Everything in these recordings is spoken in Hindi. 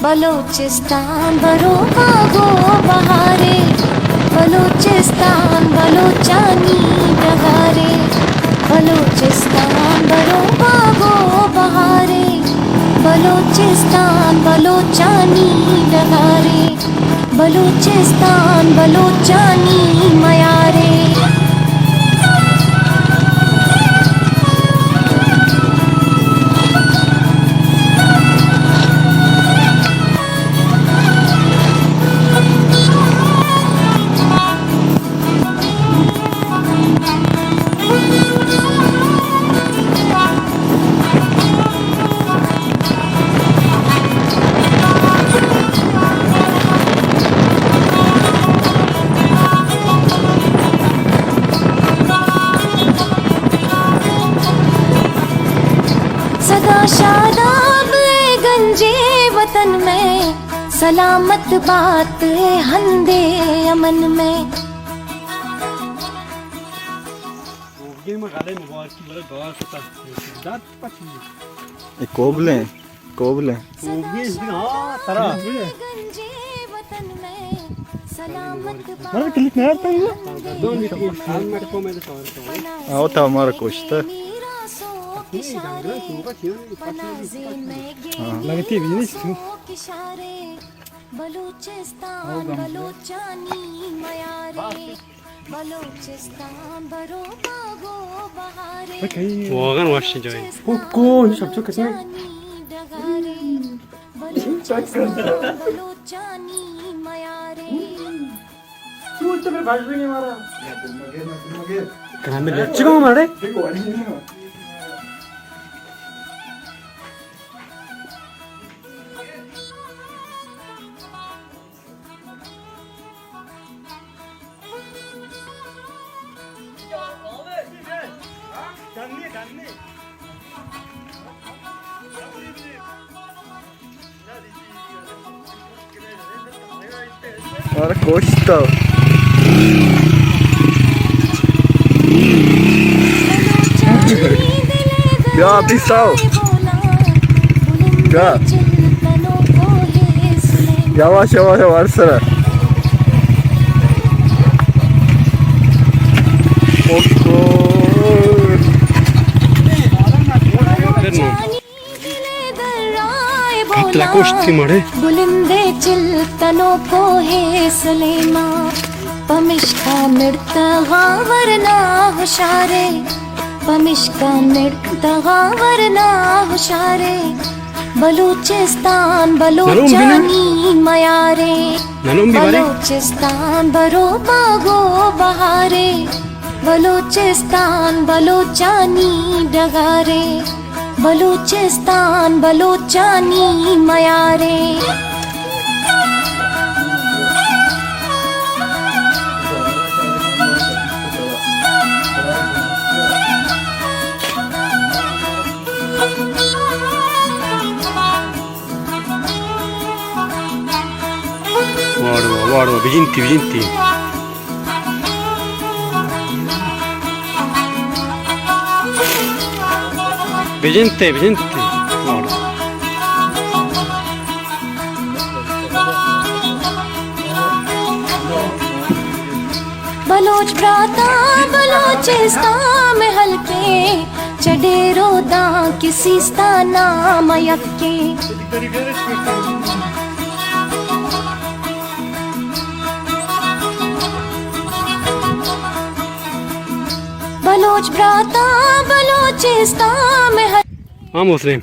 बलूचिस्तान बरो भागो बहारे, बलूचिस्तान बलूचानी डगारे, बलूचिस्तान बरो भागो बहारे, बलूचिस्तान बलूचानी डगारे, बलूचिस्तान बलूचानी मयारे। शादाब गंजे वतन में, सलामत बात हंदे अमन में। कोबले कोबले गंजे वतन में, सलामत होता हमारा कुछ था लगती है बिजनेस बलूचिस्तान बलूचानी मयारे, बलूचिस्तान बरो भागो बहारे, वागन वाश जाए कौन सब जो कैसे डगारे, बलूचिस्तान बलूचानी मयारे। तू तो मेरे भाई भी नहीं मारा कहां में लेच को मारे Ora costa. Ya pisau. Ya. Yavaş yavaş varsana. कतला कोष्ठी मरे बुलंदे चिल्तनों को है सलेमा, पमिश्का मृतगा वरना हुशारे, पमिश्का मृतगा वरना हुशारे, बलूचिस्तान बलूचानी मयारे, बलूचिस्तान बरो भागो बहारे, बलूचिस्तान बलूचानी डगारे, बलूचिस्तान बलूचानी मयारे। वाड़ो वाड़ो बिजिंती बिजिंती बिजिंते बिजिंते वाड़ो बलोच प्राता बलोचिस्तान में हल्के, चडेरो दा किसी स्ताना मयक्के, बलोच प्राता बलोचिस्तान में हाँ मुस्लिम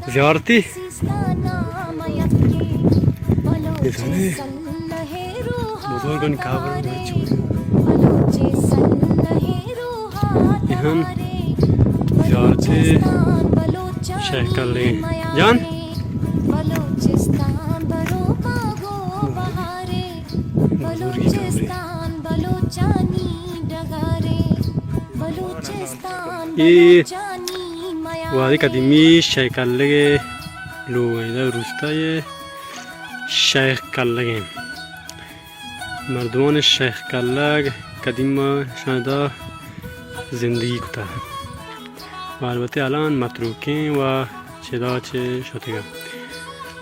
ज़ियारती बुजुर्गन खबर हम ज़ियारती शेख कर ले जान बलूचिस्तान बरो भागो बहारे, बलूचिस्तान बलूचानी डगारे, बलूचिस्तान बलूचानी मयारे। वादी कदीमी शेख कर लगे लोग इधर रुस्ता ये शेख कर लगे मर्दों ने शेख कर लग कदीमा शादा जिंदगी कुता वालबते आलान मतरूकें व चेदा चे शोतेगा